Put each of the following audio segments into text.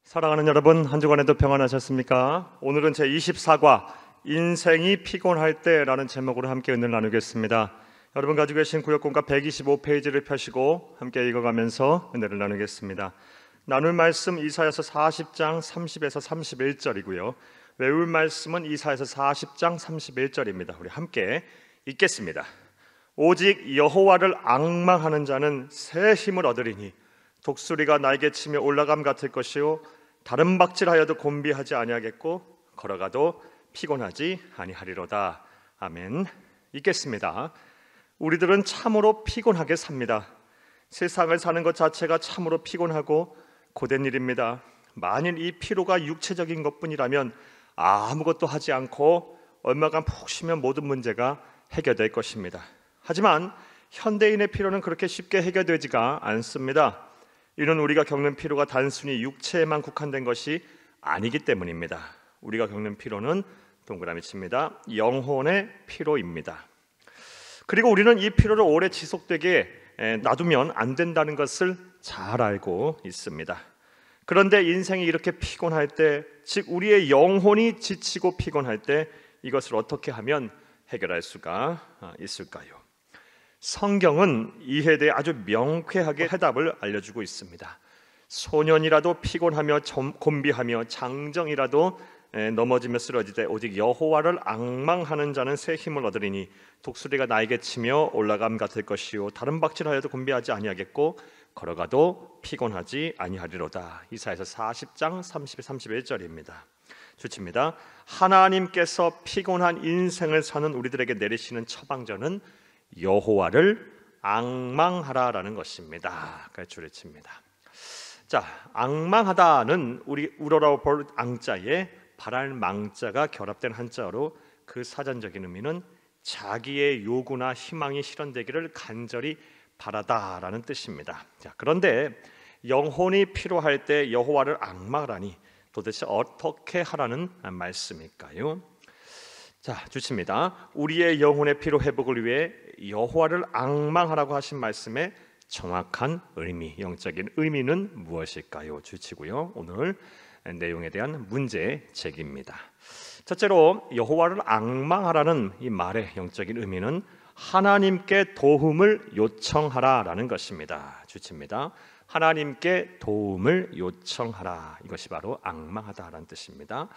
사랑하는 여러분, 한 주간에도 평안하셨습니까? 오늘은 제24과 인생이 피곤할 때라는 제목으로 함께 은혜를 나누겠습니다. 여러분 가지고 계신 구역본과 125페이지를 펴시고 함께 읽어가면서 은혜를 나누겠습니다. 나눌 말씀 이사야서 40장 30에서 31절이고요. 외울 말씀은 이사야서 40장 31절입니다. 우리 함께 읽겠습니다. 오직 여호와를 앙망하는 자는 새 힘을 얻으리니 독수리가 날개 치며 올라감 같을 것이요 다른 박질하여도 곤비하지 아니하겠고 걸어가도 피곤하지 아니하리로다. 아멘. 읽겠습니다. 우리들은 참으로 피곤하게 삽니다. 세상을 사는 것 자체가 참으로 피곤하고 고된 일입니다. 만일 이 피로가 육체적인 것뿐이라면 아무것도 하지 않고 얼마간 푹 쉬면 모든 문제가 해결될 것입니다. 하지만 현대인의 피로는 그렇게 쉽게 해결되지가 않습니다. 이는 우리가 겪는 피로가 단순히 육체에만 국한된 것이 아니기 때문입니다. 우리가 겪는 피로는 동그라미 칩니다. 영혼의 피로입니다. 그리고 우리는 이 피로를 오래 지속되게 놔두면 안 된다는 것을 잘 알고 있습니다. 그런데 인생이 이렇게 피곤할 때, 즉 우리의 영혼이 지치고 피곤할 때 이것을 어떻게 하면 해결할 수가 있을까요? 성경은 이에 대해 아주 명쾌하게 해답을 알려주고 있습니다. 소년이라도 피곤하며 곤비하며 장정이라도 넘어지며 쓰러지되 오직 여호와를 앙망하는 자는 새 힘을 얻으리니 독수리가 날개 치며 올라감 같을 것이요 다른 박질하여도 곤비하지 아니하겠고 걸어가도 피곤하지 아니하리로다. 이사야서 40장 30, 31절입니다. 좋습니다. 하나님께서 피곤한 인생을 사는 우리들에게 내리시는 처방전은 여호와를 앙망하라라는 것입니다. 줄을 칩니다. 자, 앙망하다는 우리 우러러 볼 앙자에 바랄 망자가 결합된 한자어로 그 사전적인 의미는 자기의 요구나 희망이 실현되기를 간절히 바라다라는 뜻입니다. 자, 그런데 영혼이 피로할 때 여호와를 앙망하라니 도대체 어떻게 하라는 말씀일까요? 자, 좋습니다. 우리의 영혼의 피로 회복을 위해 여호와를 앙망하라고 하신 말씀의 정확한 의미, 영적인 의미는 무엇일까요? 주치고요. 오늘 내용에 대한 문제 제기입니다. 첫째로 여호와를 앙망하라는 이 말의 영적인 의미는 하나님께 도움을 요청하라라는 것입니다. 주치입니다. 하나님께 도움을 요청하라. 이것이 바로 앙망하다라는 뜻입니다.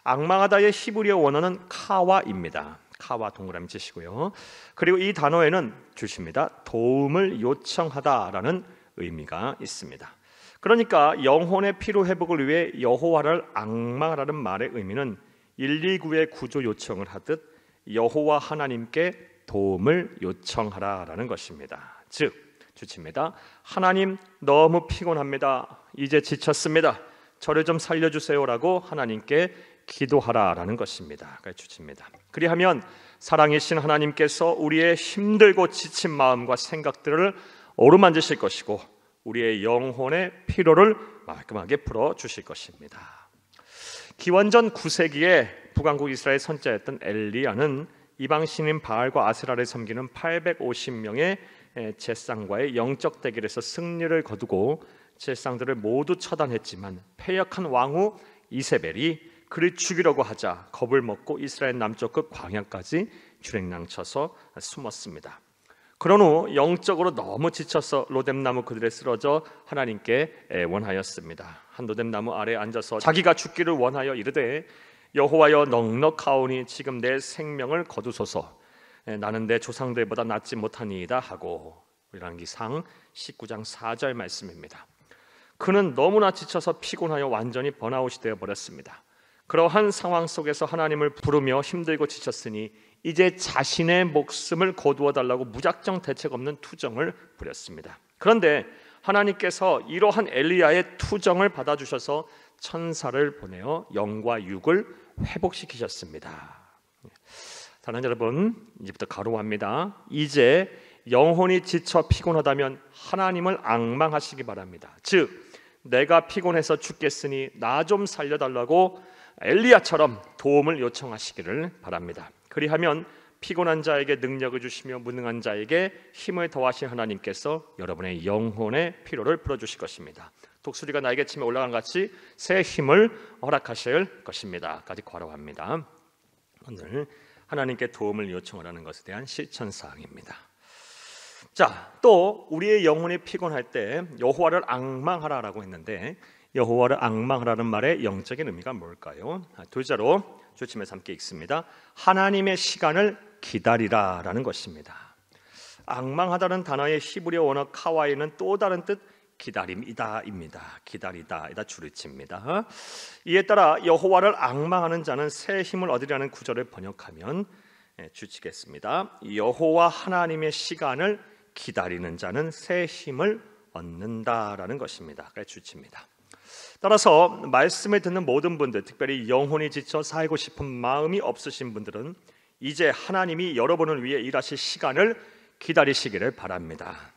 앙망하다의 히브리어 원어는 카와입니다. 카와 동그라미 치시고요. 그리고 이 단어에는 주십니다. 도움을 요청하다라는 의미가 있습니다. 그러니까 영혼의 피로 회복을 위해 여호와를 앙망하라는 말의 의미는 119의 구조 요청을 하듯 여호와 하나님께 도움을 요청하라라는 것입니다. 즉 주칩니다. 하나님 너무 피곤합니다. 이제 지쳤습니다. 저를 좀 살려주세요라고 하나님께 기도하라라는 것입니다. 주칩니다. 그리하면 사랑이신 하나님께서 우리의 힘들고 지친 마음과 생각들을 어루만지실 것이고 우리의 영혼의 피로를 말끔하게 풀어주실 것입니다. 기원전 9세기에 북왕국 이스라엘 선지자였던 엘리야는 이방 신인 바알과 아세라를 섬기는 850명의 제상과의 영적 대결에서 승리를 거두고 제상들을 모두 처단했지만 패역한 왕후 이세벨이 그를 죽이려고 하자 겁을 먹고 이스라엘 남쪽 끝 광야까지 주랭랑쳐서 숨었습니다. 그런 후 영적으로 너무 지쳐서 로뎀나무 그들에 쓰러져 하나님께 애원하였습니다. 한 로뎀나무 아래에 앉아서 자기가 죽기를 원하여 이르되 여호와여 넉넉하오니 지금 내 생명을 거두소서. 나는 내 조상들보다 낫지 못하니이다 하고. 이라는 기상 19장 4절 말씀입니다. 그는 너무나 지쳐서 피곤하여 완전히 번아웃이 되어버렸습니다. 그러한 상황 속에서 하나님을 부르며 힘들고 지쳤으니 이제 자신의 목숨을 거두어 달라고 무작정 대책 없는 투정을 부렸습니다. 그런데 하나님께서 이러한 엘리야의 투정을 받아주셔서 천사를 보내어 영과 육을 회복시키셨습니다. 사랑하는 여러분, 이제부터 가로합니다. 이제 영혼이 지쳐 피곤하다면 하나님을 앙망하시기 바랍니다. 즉 내가 피곤해서 죽겠으니 나 좀 살려달라고 엘리야처럼 도움을 요청하시기를 바랍니다. 그리하면 피곤한 자에게 능력을 주시며 무능한 자에게 힘을 더하신 하나님께서 여러분의 영혼의 피로를 풀어주실 것입니다. 독수리가 나에게 치며 올라간 같이 새 힘을 허락하실 것입니다. 까지 괄호합니다. 오늘 하나님께 도움을 요청하라는 것에 대한 실천사항입니다. 자, 또 우리의 영혼이 피곤할 때 여호와를 앙망하라라고 했는데 여호와를 앙망하라는 말의 영적인 의미가 뭘까요? 두 자로 주침에서 함께 읽습니다. 하나님의 시간을 기다리라라는 것입니다. 앙망하다는 단어의 히브리어 원어 카와이는 또 다른 뜻 기다림이다입니다. 기다리다이다 줄이칩니다. 이에 따라 여호와를 앙망하는 자는 새 힘을 얻으려는 구절을 번역하면 주치겠습니다. 여호와 하나님의 시간을 기다리는 자는 새 힘을 얻는다라는 것입니다. 주치입니다. 따라서 말씀을 듣는 모든 분들, 특별히 영혼이 지쳐 살고 싶은 마음이 없으신 분들은 이제 하나님이 여러분을 위해 일하실 시간을 기다리시기를 바랍니다.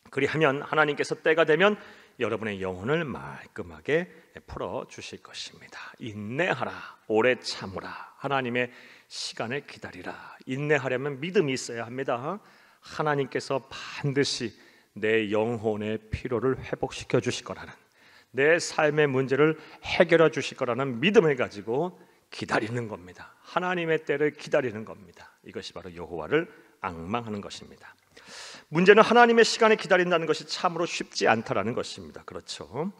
그리하면 하나님께서 때가 되면 여러분의 영혼을 말끔하게 풀어주실 것입니다. 인내하라, 오래 참으라, 하나님의 시간을 기다리라. 인내하려면 믿음이 있어야 합니다. 하나님께서 반드시 내 영혼의 피로를 회복시켜 주실 거라는, 내 삶의 문제를 해결해 주실 거라는 믿음을 가지고 기다리는 겁니다. 하나님의 때를 기다리는 겁니다. 이것이 바로 여호와를 앙망하는 것입니다. 문제는 하나님의 시간을 기다린다는 것이 참으로 쉽지 않다라는 것입니다. 그렇죠?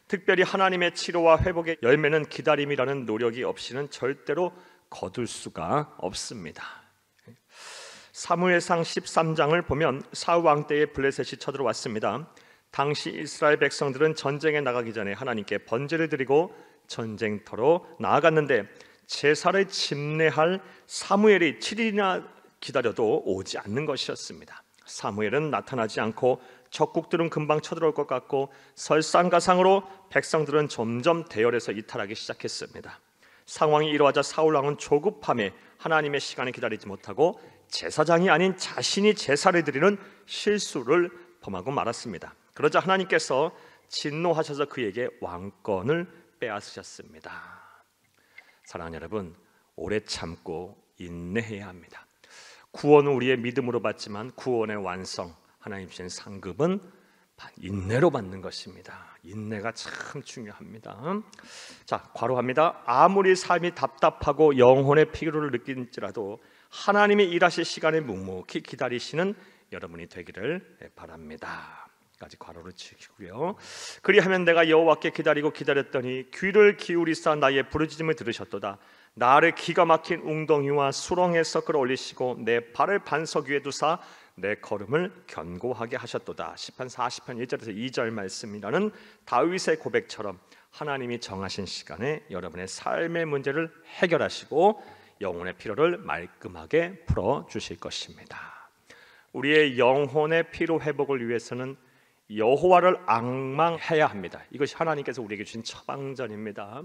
특별히 하나님의 치료와 회복의 열매는 기다림이라는 노력이 없이는 절대로 거둘 수가 없습니다. 사무엘상 13장을 보면 사울 왕 때에 블레셋이 쳐들어왔습니다. 당시 이스라엘 백성들은 전쟁에 나가기 전에 하나님께 번제를 드리고 전쟁터로 나아갔는데 제사를 집례할 사무엘이 7일이나 기다려도 오지 않는 것이었습니다. 사무엘은 나타나지 않고 적국들은 금방 쳐들어올 것 같고 설상가상으로 백성들은 점점 대열에서 이탈하기 시작했습니다. 상황이 이러하자 사울 왕은 조급함에 하나님의 시간을 기다리지 못하고 제사장이 아닌 자신이 제사를 드리는 실수를 범하고 말았습니다. 그러자 하나님께서 진노하셔서 그에게 왕권을 빼앗으셨습니다. 사랑하는 여러분, 오래 참고 인내해야 합니다. 구원은 우리의 믿음으로 받지만 구원의 완성, 하나님 주신 상급은 인내로 받는 것입니다. 인내가 참 중요합니다. 자, 괄호합니다. 아무리 삶이 답답하고 영혼의 피로를 느낄지라도 하나님이 일하실 시간에 묵묵히 기다리시는 여러분이 되기를 바랍니다. 까지 괄호를 치고요. 그리하면 내가 여호와께 기다리고 기다렸더니 귀를 기울이사 나의 부르짖음을 들으셨도다. 나를 기가 막힌 웅덩이와 수렁에서 끌어올리시고 내 발을 반석 위에 두사 내 걸음을 견고하게 하셨도다. 시편 40편 1절에서 2절 말씀이라는 다윗의 고백처럼 하나님이 정하신 시간에 여러분의 삶의 문제를 해결하시고 영혼의 피로를 말끔하게 풀어주실 것입니다. 우리의 영혼의 피로 회복을 위해서는 여호와를 앙망해야 합니다. 이것이 하나님께서 우리에게 주신 처방전입니다.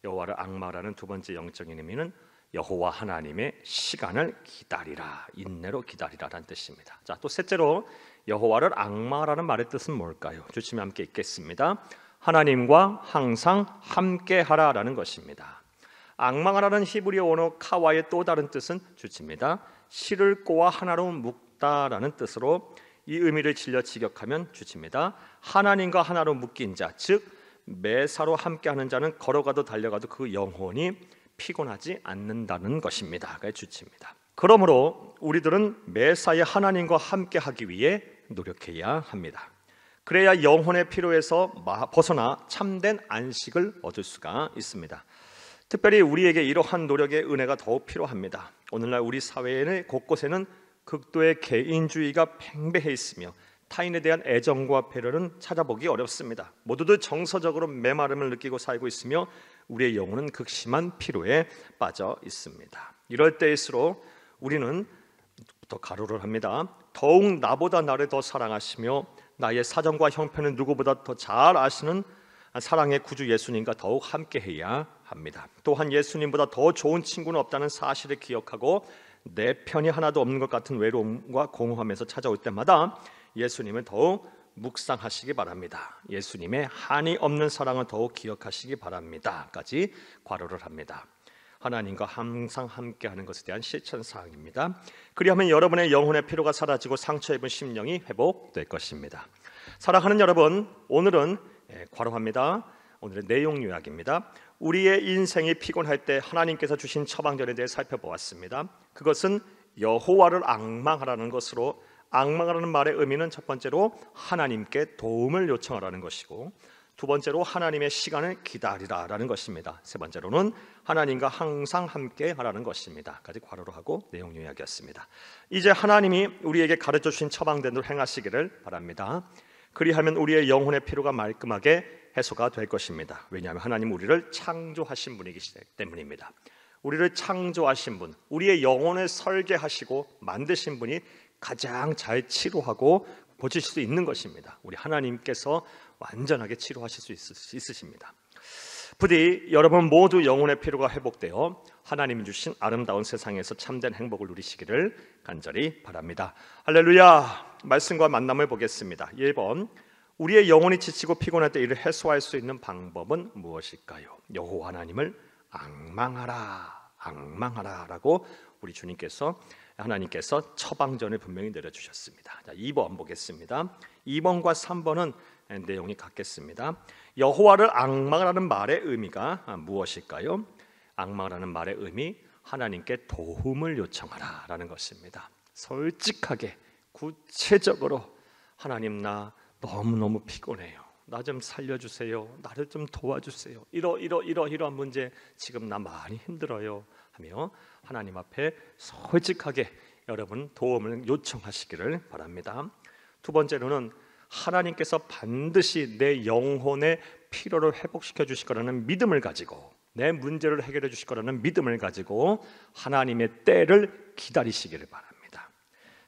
여호와를 앙망하라는 두 번째 영적인 의미는 여호와 하나님의 시간을 기다리라, 인내로 기다리라라는 뜻입니다. 자, 또 셋째로 여호와를 앙망하라는 말의 뜻은 뭘까요? 주치면 함께 읽겠습니다. 하나님과 항상 함께하라라는 것입니다. 앙망하라는 히브리어 원어 카와의 또 다른 뜻은 주치입니다. 실을 꼬아 하나로 묶다라는 뜻으로 이 의미를 질려 직역하면 주치입니다. 하나님과 하나로 묶인 자, 즉 매사로 함께하는 자는 걸어가도 달려가도 그 영혼이 피곤하지 않는다는 것입니다. 그게 주치입니다. 그러므로 우리들은 매사에 하나님과 함께하기 위해 노력해야 합니다. 그래야 영혼의 피로에서 벗어나 참된 안식을 얻을 수가 있습니다. 특별히 우리에게 이러한 노력의 은혜가 더욱 필요합니다. 오늘날 우리 사회의 곳곳에는 극도의 개인주의가 팽배해 있으며 타인에 대한 애정과 배려는 찾아보기 어렵습니다. 모두들 정서적으로 메마름을 느끼고 살고 있으며 우리의 영혼은 극심한 피로에 빠져 있습니다. 이럴 때일수록 우리는 더 가로를 합니다. 더욱 나보다 나를 더 사랑하시며 나의 사정과 형편은 누구보다 더 잘 아시는 사랑의 구주 예수님과 더욱 함께해야 합니다. 또한 예수님보다 더 좋은 친구는 없다는 사실을 기억하고 내 편이 하나도 없는 것 같은 외로움과 공허하면서 찾아올 때마다 예수님을 더욱 묵상하시기 바랍니다. 예수님의 한이 없는 사랑을 더욱 기억하시기 바랍니다. 까지 괄호를 합니다. 하나님과 항상 함께하는 것에 대한 실천 사항입니다. 그리하면 여러분의 영혼의 피로가 사라지고 상처 입은 심령이 회복될 것입니다. 사랑하는 여러분, 오늘은 괄호합니다. 오늘의 내용 요약입니다. 우리의 인생이 피곤할 때 하나님께서 주신 처방전에 대해 살펴보았습니다. 그것은 여호와를 앙망하라는 것으로, 앙망하라는 말의 의미는 첫 번째로 하나님께 도움을 요청하라는 것이고, 두 번째로 하나님의 시간을 기다리라라는 것입니다. 세 번째로는 하나님과 항상 함께 하라는 것입니다. 까지 괄호로 하고 내용 요약이었습니다. 이제 하나님이 우리에게 가르쳐 주신 처방된 대로 행하시기를 바랍니다. 그리하면 우리의 영혼의 피로가 말끔하게 해소가 될 것입니다. 왜냐하면 하나님 우리를 창조하신 분이기 때문입니다. 우리를 창조하신 분, 우리의 영혼을 설계하시고 만드신 분이 가장 잘 치료하고 고칠 수 있는 것입니다. 우리 하나님께서 완전하게 치료하실 수 있으십니다. 부디 여러분 모두 영혼의 피로가 회복되어 하나님이 주신 아름다운 세상에서 참된 행복을 누리시기를 간절히 바랍니다. 할렐루야. 말씀과 만남을 보겠습니다. 1번, 우리의 영혼이 지치고 피곤할 때 이를 해소할 수 있는 방법은 무엇일까요? 여호와 하나님을 앙망하라 라고 우리 주님께서, 하나님께서 처방전을 분명히 내려주셨습니다. 자, 2번 보겠습니다. 2번과 3번은 내용이 같겠습니다. 여호와를 앙망하라는 말의 의미가 무엇일까요? 앙망하라는 말의 의미, 하나님께 도움을 요청하라 라는 것입니다. 솔직하게 구체적으로 하나님, 나 너무너무 피곤해요. 나 좀 살려주세요. 나를 좀 도와주세요. 이러한 문제 지금 나 많이 힘들어요 하며 하나님 앞에 솔직하게 여러분 도움을 요청하시기를 바랍니다. 두 번째로는 하나님께서 반드시 내 영혼의 피로를 회복시켜 주실 거라는 믿음을 가지고, 내 문제를 해결해 주실 거라는 믿음을 가지고 하나님의 때를 기다리시기를 바랍니다.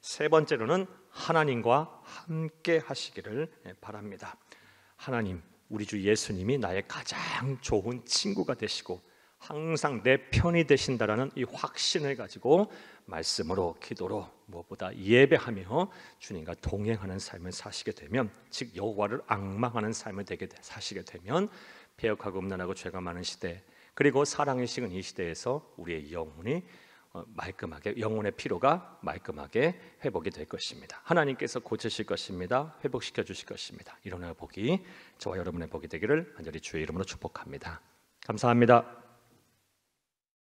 세 번째로는 하나님과 함께 하시기를 바랍니다. 하나님, 우리 주 예수님이 나의 가장 좋은 친구가 되시고 항상 내 편이 되신다라는 이 확신을 가지고 말씀으로, 기도로, 무엇보다 예배하며 주님과 동행하는 삶을 사시게 되면, 즉 여호와를 앙망하는 삶을 사시게 되면 배역하고 음란하고 죄가 많은 시대, 그리고 사랑이 식은 이 시대에서 우리의 영혼이 말끔하게, 영혼의 피로가 말끔하게 회복이 될 것입니다. 하나님께서 고치실 것입니다. 회복시켜 주실 것입니다. 이런 복이 저와 여러분의 복이 되기를 간절히 주의 이름으로 축복합니다. 감사합니다.